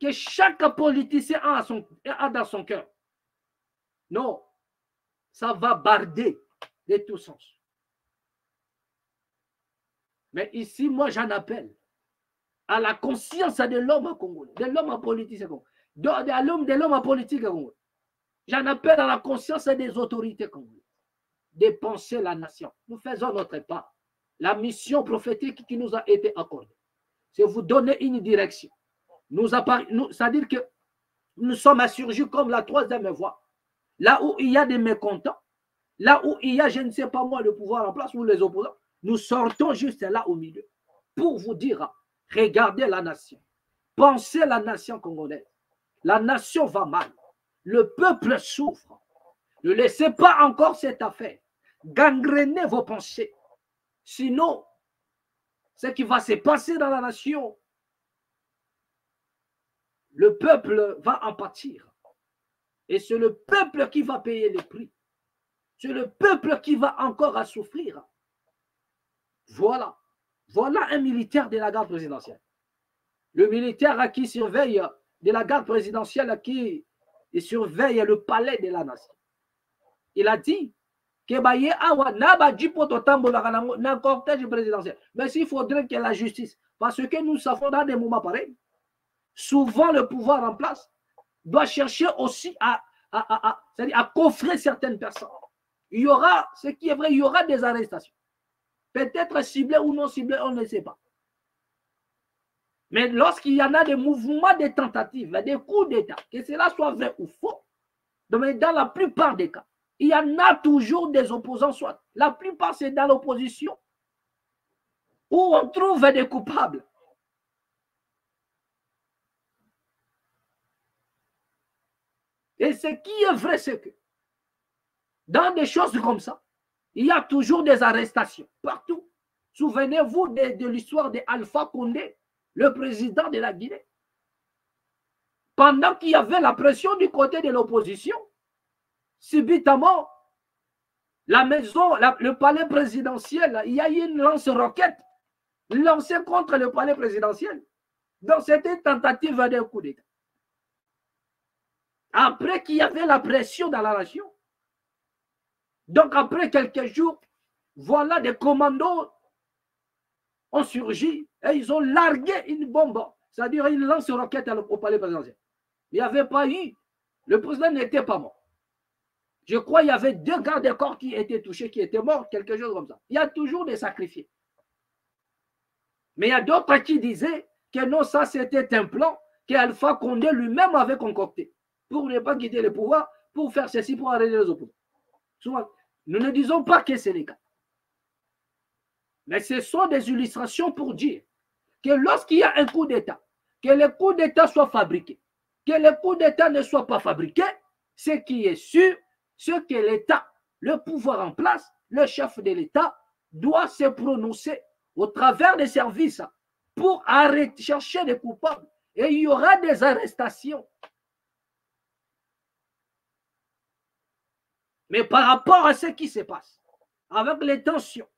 Speaker 2: que chaque politicien a dans son cœur, non, ça va barder de tous sens. Mais ici, moi, j'en appelle à la conscience de l'homme congolais, de l'homme politique congolais, de l'homme politique congolais. J'en appelle à la conscience des autorités congolaises de penser la nation. Nous faisons notre part. La mission prophétique qui nous a été accordée, c'est vous donner une direction. C'est-à-dire que nous sommes insurgés comme la troisième voie. Là où il y a des mécontents, là où il y a, je ne sais pas moi, le pouvoir en place ou les opposants, nous sortons juste là au milieu pour vous dire, regardez la nation, pensez la nation congolaise. La nation va mal. Le peuple souffre. Ne laissez pas encore cette affaire gangréner vos pensées. Sinon, ce qui va se passer dans la nation, le peuple va en pâtir. Et c'est le peuple qui va payer le prix. C'est le peuple qui va encore à souffrir. Voilà. Voilà un militaire de la garde présidentielle. Le militaire à qui surveille de la garde présidentielle, à qui il surveille le palais de la nation. Il a dit que un cortège présidentiel. Mais s'il faudrait qu'il y ait la justice, parce que nous savons dans des moments pareils, souvent le pouvoir en place doit chercher aussi à coffrer certaines personnes. Il y aura, ce qui est vrai, il y aura des arrestations. Peut-être ciblées ou non ciblées, on ne sait pas. Mais lorsqu'il y en a des mouvements de tentatives, des coups d'État, que cela soit vrai ou faux, mais dans la plupart des cas, il y en a toujours des opposants, soit la plupart c'est dans l'opposition, où on trouve des coupables. Et ce qui est vrai, c'est que dans des choses comme ça, il y a toujours des arrestations partout. Souvenez-vous de l'histoire d'Alpha Condé, le président de la Guinée. Pendant qu'il y avait la pression du côté de l'opposition, subitement, la maison, le palais présidentiel, il y a eu une lance-roquette lancée contre le palais présidentiel. Donc, c'était une tentative d'un coup d'État. Après qu'il y avait la pression dans la nation, donc après quelques jours, voilà des commandos ont surgi et ils ont largué une bombe, c'est-à-dire une lance-roquette au palais présidentiel. Il n'y avait pas eu, le président n'était pas mort. Je crois qu'il y avait 2 gardes de corps qui étaient touchés, qui étaient morts, quelque chose comme ça. Il y a toujours des sacrifiés. Mais il y a d'autres qui disaient que non, ça c'était un plan qu'Alpha Condé lui-même avait concocté pour ne pas quitter le pouvoir, pour faire ceci, pour arrêter les opposants. Souvent, nous ne disons pas que c'est le cas. Mais ce sont des illustrations pour dire que lorsqu'il y a un coup d'État, que le coup d'État soit fabriqué, que le coup d'État ne soit pas fabriqué, ce qui est sûr, c'est que l'État, le pouvoir en place, le chef de l'État doit se prononcer au travers des services pour arrêter, chercher des coupables. Et il y aura des arrestations. Mais par rapport à ce qui se passe, avec les tensions,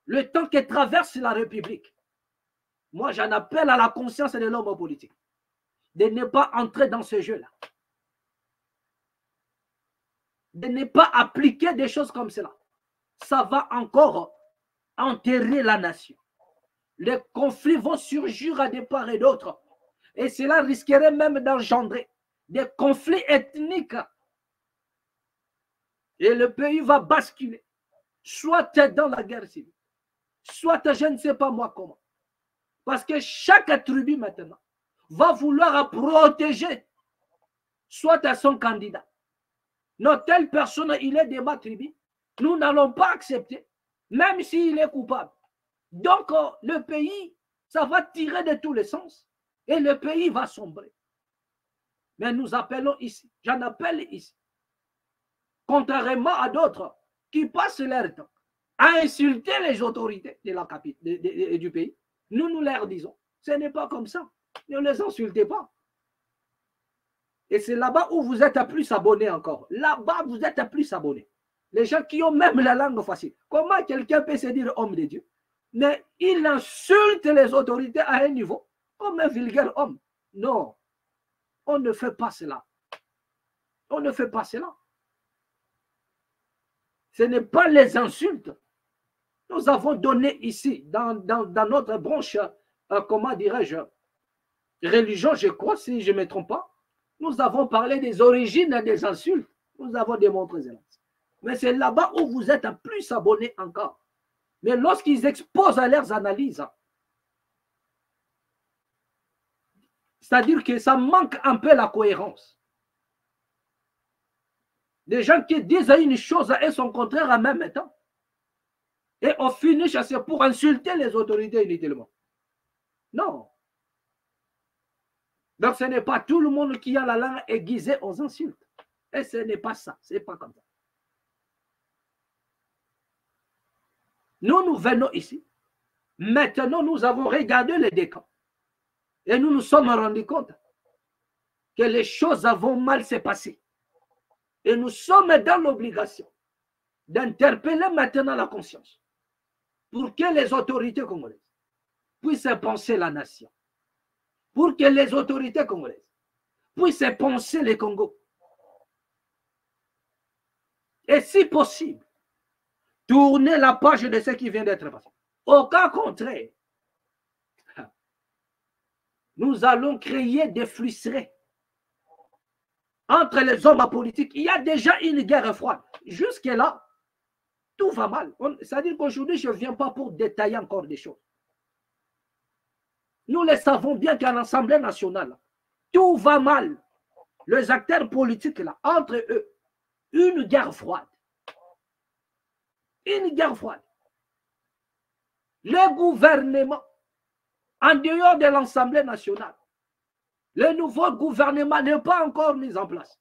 Speaker 2: le temps que traverse la République, moi j'en appelle à la conscience de l'homme politique de ne pas entrer dans ce jeu-là, de ne pas appliquer des choses comme cela. Ça va encore enterrer la nation. Les conflits vont surgir à des parts et d'autres, et cela risquerait même d'engendrer des conflits ethniques. Et le pays va basculer, soit dans la guerre civile, soit je ne sais pas moi comment. Parce que chaque tribu maintenant va vouloir protéger soit à son candidat. Non, telle personne, il est de ma tribu. Nous n'allons pas accepter, même s'il est coupable. Donc, le pays, ça va tirer de tous les sens et le pays va sombrer. Mais nous appelons ici, j'en appelle ici, contrairement à d'autres qui passent leur temps à insulter les autorités de la capitale du pays, nous leur disons, ce n'est pas comme ça. Ne les insultez pas. Et c'est là-bas où vous êtes à plus abonnés encore. Là-bas, vous êtes à plus abonnés. Les gens qui ont même la langue facile. Comment quelqu'un peut se dire homme de Dieu? Mais il insulte les autorités à un niveau comme un vulgaire homme. Non, on ne fait pas cela. On ne fait pas cela. Ce n'est pas les insultes. Nous avons donné ici, dans notre branche, comment dirais-je, religion, je crois, si je ne me trompe pas, nous avons parlé des origines des insultes. Nous avons démontré cela. Mais c'est là-bas où vous êtes à plus abonnés encore. Mais lorsqu'ils exposent à leurs analyses, c'est-à-dire que ça manque un peu la cohérence. Des gens qui disent une chose et son contraire en même temps. Et on finit c'est pour insulter les autorités inutilement. Non. Donc ce n'est pas tout le monde qui a la langue aiguisée aux insultes. Et ce n'est pas ça. Ce n'est pas comme ça. Nous venons ici. Maintenant, nous avons regardé les décans. Et nous nous sommes rendus compte que les choses vont mal se passer. Et nous sommes dans l'obligation d'interpeller maintenant la conscience pour que les autorités congolaises puissent penser la nation, pour que les autorités congolaises puissent penser le Congo. Et si possible, tourner la page de ce qui vient d'être passé. Au cas contraire, nous allons créer des flusseries entre les hommes politiques. Il y a déjà une guerre froide. Jusque-là, tout va mal. C'est-à-dire qu'aujourd'hui, je ne viens pas pour détailler encore des choses. Nous le savons bien qu'à l'Assemblée nationale, tout va mal. Les acteurs politiques, là, entre eux, une guerre froide. Une guerre froide. Le gouvernement, en dehors de l'Assemblée nationale, le nouveau gouvernement n'est pas encore mis en place.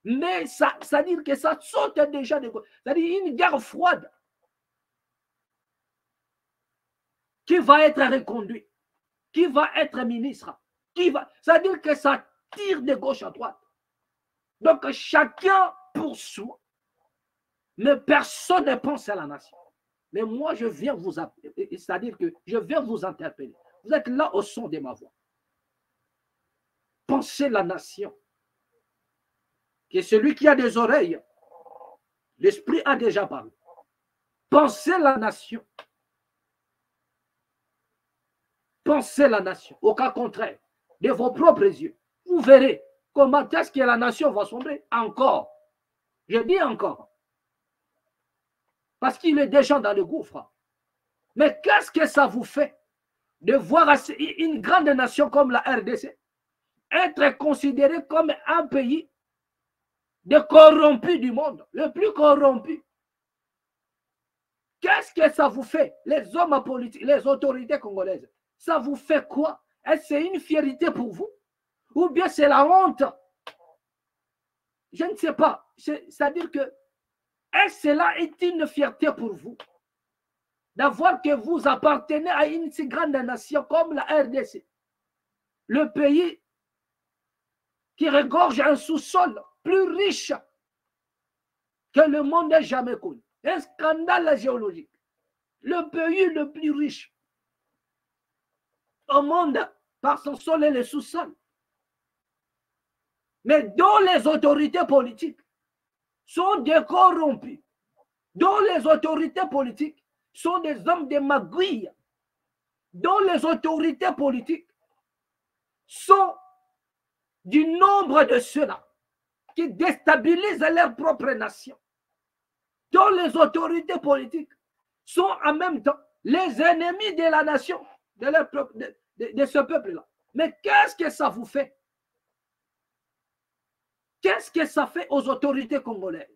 Speaker 2: Mais ça veut dire que ça saute déjà. C'est-à-dire une guerre froide qui va être reconduite, qui va être ministre, ça veut dire que ça tire de gauche à droite. Donc chacun pour soi. Mais personne ne pense à la nation. Mais moi, je viens vous appeler, c'est-à-dire que je viens vous interpeller. Vous êtes là au son de ma voix. Pensez la nation. Que celui qui a des oreilles, l'esprit a déjà parlé. Pensez la nation. Pensez la nation. Au cas contraire, de vos propres yeux, vous verrez comment est-ce que la nation va sombrer encore. Je dis encore. Parce qu'il est déjà dans le gouffre. Mais qu'est-ce que ça vous fait de voir une grande nation comme la RDC être considérée comme un pays de corrompus du monde, le plus corrompu? Qu'est-ce que ça vous fait, les hommes politiques, les autorités congolaises? Ça vous fait quoi? Est-ce que c'est une fierté pour vous? Ou bien c'est la honte? Je ne sais pas. C'est-à-dire que est-ce que cela est une fierté pour vous d'avoir que vous appartenez à une si grande nation comme la RDC, le pays qui regorge un sous-sol plus riche que le monde n'ait jamais connu. Un scandale géologique. Le pays le plus riche au monde par son sol et le sous-sol. Mais dont les autorités politiques sont des corrompus, dont les autorités politiques sont des hommes de magouille, dont les autorités politiques sont du nombre de ceux-là qui déstabilisent leur propre nation, dont les autorités politiques sont en même temps les ennemis de la nation, de ce peuple-là. Mais qu'est-ce que ça vous fait? Qu'est-ce que ça fait aux autorités congolaises?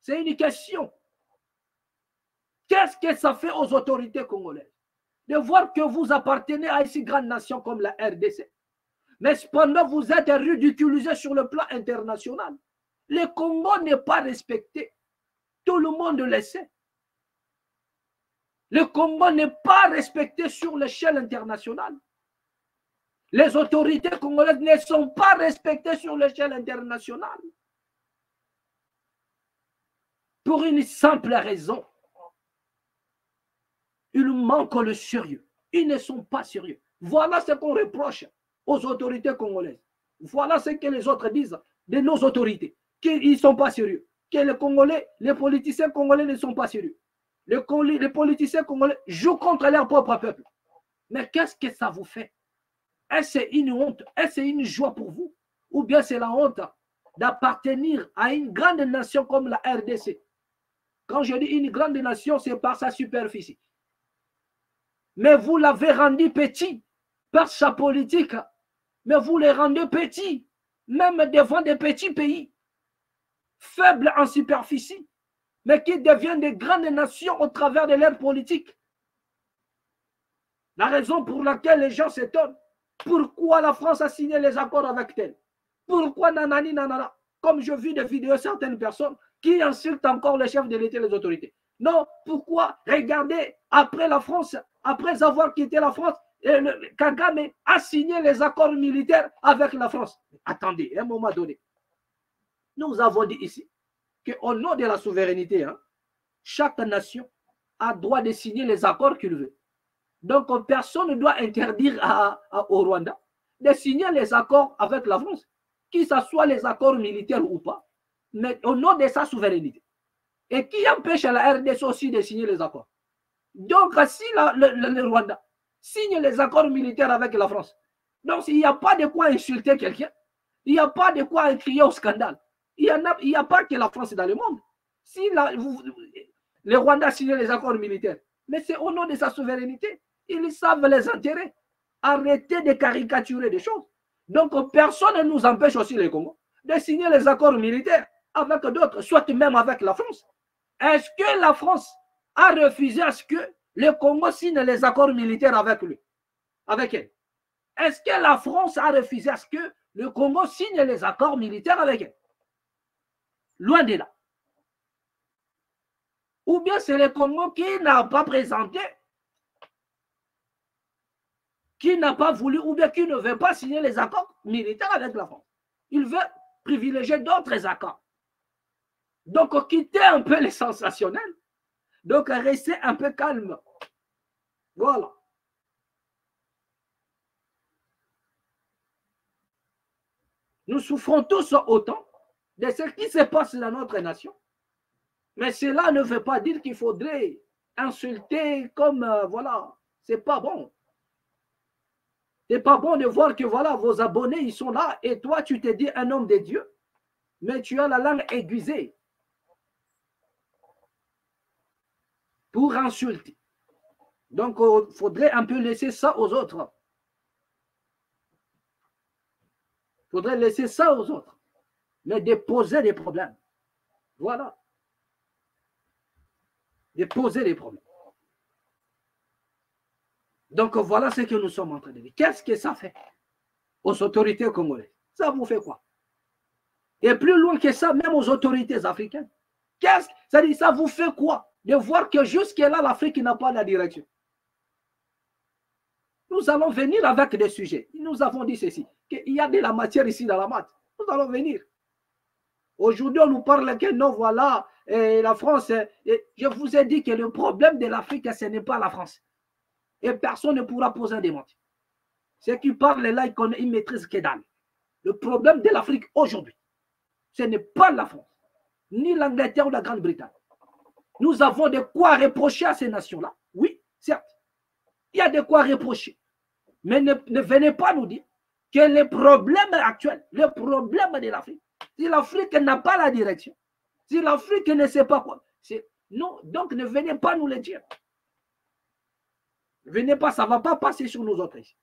Speaker 2: C'est une question. Qu'est-ce que ça fait aux autorités congolaises de voir que vous appartenez à une si grande nation comme la RDC, mais cependant vous êtes ridiculisé sur le plan international? Le Congo n'est pas respecté. Tout le monde le sait. Le Congo n'est pas respecté sur l'échelle internationale. Les autorités congolaises ne sont pas respectées sur l'échelle internationale. Pour une simple raison. Ils manquent le sérieux. Ils ne sont pas sérieux. Voilà ce qu'on reproche aux autorités congolaises. Voilà ce que les autres disent de nos autorités. Qu'ils ne sont pas sérieux. Que les Congolais, les politiciens congolais ne sont pas sérieux. Les politiciens congolais jouent contre leur propre peuple. Mais qu'est-ce que ça vous fait? Est-ce que c'est une honte? Est-ce que c'est une joie pour vous? Ou bien c'est la honte d'appartenir à une grande nation comme la RDC? Quand je dis une grande nation, c'est par sa superficie. Mais vous l'avez rendu petit par sa politique. Mais vous les rendez petits, même devant des petits pays, faibles en superficie, mais qui deviennent des grandes nations au travers de leur politique. La raison pour laquelle les gens s'étonnent, pourquoi la France a signé les accords avec elle? Pourquoi nanani nanana? Comme je vis des vidéos, certaines personnes qui insultent encore les chefs de l'État et les autorités. Non, pourquoi? Regardez, après la France, après avoir quitté la France, Kagame a signé les accords militaires avec la France. Attendez, à un moment donné, nous avons dit ici qu'au nom de la souveraineté, hein, chaque nation a droit de signer les accords qu'il veut. Donc, personne ne doit interdire au Rwanda de signer les accords avec la France, que ce soit les accords militaires ou pas, mais au nom de sa souveraineté. Et qui empêche la RDC aussi de signer les accords? Donc, si le Rwanda signe les accords militaires avec la France, donc il n'y a pas de quoi insulter quelqu'un, il n'y a pas de quoi crier au scandale. Il n'y a pas que la France dans le monde. Si le Rwanda signe les accords militaires, mais c'est au nom de sa souveraineté. Ils savent les intérêts. Arrêtez de caricaturer des choses. Donc, personne ne nous empêche aussi, les Congos, de signer les accords militaires avec d'autres, soit même avec la France. Est-ce que la France a refusé à ce que le Congo signe les accords militaires avec lui, avec elle? Est-ce que la France a refusé à ce que le Congo signe les accords militaires avec elle? Loin de là. Ou bien c'est le Congo qui n'a pas présenté, qui n'a pas voulu, ou bien qui ne veut pas signer les accords militaires avec la France. Il veut privilégier d'autres accords. Donc, quitter un peu les sensationnels. Donc, rester un peu calme. Voilà. Nous souffrons tous autant de ce qui se passe dans notre nation. Mais cela ne veut pas dire qu'il faudrait insulter comme, voilà, c'est pas bon. C'est pas bon de voir que, voilà, vos abonnés, ils sont là, et toi, tu te dis un homme de Dieu, mais tu as la langue aiguisée pour insulter. Donc, il faudrait un peu laisser ça aux autres. Il faudrait laisser ça aux autres. Mais de poser des problèmes. Voilà. De poser des problèmes. Donc, voilà ce que nous sommes en train de dire. Qu'est-ce que ça fait aux autorités congolaises? Ça vous fait quoi? Et plus loin que ça, même aux autorités africaines. Ça vous fait quoi de voir que jusque-là, l'Afrique n'a pas la direction? Nous allons venir avec des sujets. Nous avons dit ceci, qu'il y a de la matière ici dans la maths. Nous allons venir. Aujourd'hui, on nous parle que non, voilà, la France. Je vous ai dit que le problème de l'Afrique, ce n'est pas la France. Et personne ne pourra poser un démenti. Ceux qui parlent là, ils maîtrisent que dalle. Le problème de l'Afrique aujourd'hui, ce n'est pas la France, ni l'Angleterre ou la Grande-Bretagne. Nous avons de quoi reprocher à ces nations-là. Oui, certes. Il y a de quoi reprocher. Mais ne venez pas nous dire que le problème actuel, le problème de l'Afrique, si l'Afrique n'a pas la direction, si l'Afrique ne sait pas quoi, non, donc ne venez pas nous le dire. Ne venez pas, ça ne va pas passer sur nous autres ici.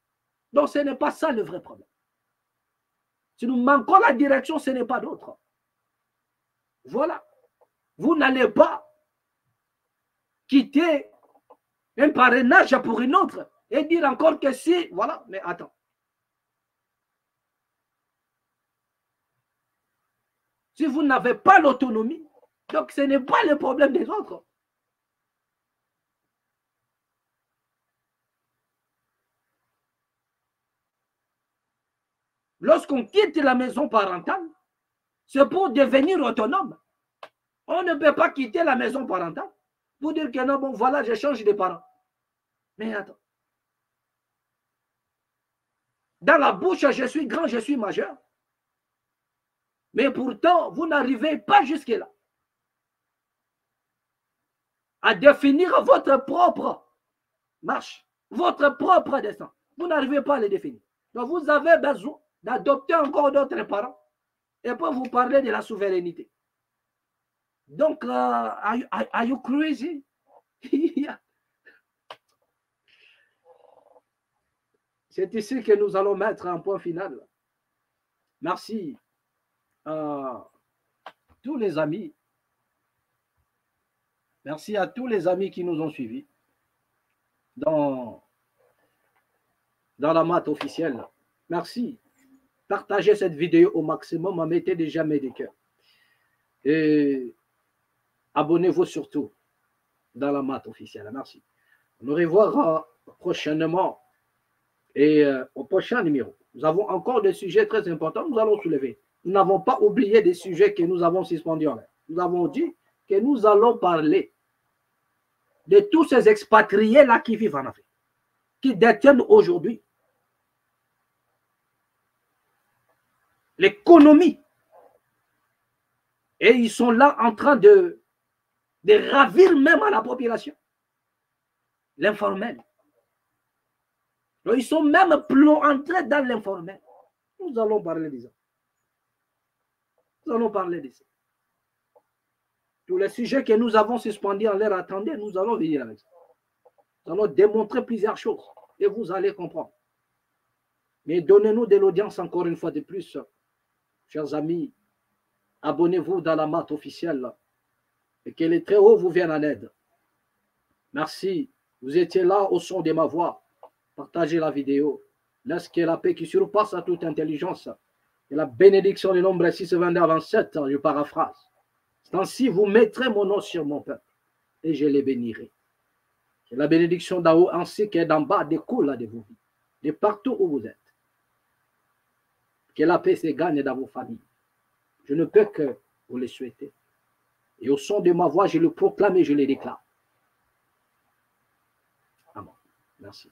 Speaker 2: Donc ce n'est pas ça le vrai problème. Si nous manquons la direction, ce n'est pas d'autre. Voilà. Vous n'allez pas quitter un parrainage pour une autre et dire encore que si, voilà, mais attends. Si vous n'avez pas l'autonomie, donc ce n'est pas le problème des autres. Lorsqu'on quitte la maison parentale, c'est pour devenir autonome. On ne peut pas quitter la maison parentale pour dire que non, bon, voilà, je change de parents. Mais attends. Dans la bouche, je suis grand, je suis majeur. Mais pourtant, vous n'arrivez pas jusque-là à définir votre propre marche, votre propre destin. Vous n'arrivez pas à le définir. Donc, vous avez besoin d'adopter encore d'autres parents et pour vous parler de la souveraineté. Donc, are you crazy? C'est ici que nous allons mettre un point final. Merci à tous les amis. Merci à tous les amis qui nous ont suivis dans la maths officielle. Merci. Partagez cette vidéo au maximum, mettez des j'aime des cœurs. Et abonnez-vous surtout dans la maths officielle. Merci. On nous reverra prochainement et au prochain numéro. Nous avons encore des sujets très importants, nous allons soulever. Nous n'avons pas oublié des sujets que nous avons suspendus en l'air. nous avons dit que nous allons parler de tous ces expatriés-là qui vivent en Afrique, qui détiennent aujourd'hui l'économie. Et ils sont là en train de ravir même à la population l'informel. Ils sont même entrés dans l'informel. Nous allons parler de ça. Nous allons parler de ça. Tous les sujets que nous avons suspendus en l'air, attendez, nous allons venir avec ça. Nous allons démontrer plusieurs choses et vous allez comprendre. Mais donnez-nous de l'audience encore une fois de plus, chers amis. Abonnez-vous dans la mat officielle et que les très hauts vous viennent en aide. Merci. Vous étiez là au son de ma voix. Partagez la vidéo. Laisse que la paix qui surpasse à toute intelligence et la bénédiction du nombre 6, 22, 27, je paraphrase. Ainsi, vous mettrez mon nom sur mon peuple et je les bénirai. Que la bénédiction d'en haut ainsi que d'en bas découle de vos vies, de partout où vous êtes. Que la paix se gagne dans vos familles. Je ne peux que vous le souhaiter. Et au son de ma voix, je le proclame et je le déclare. Amen. Merci.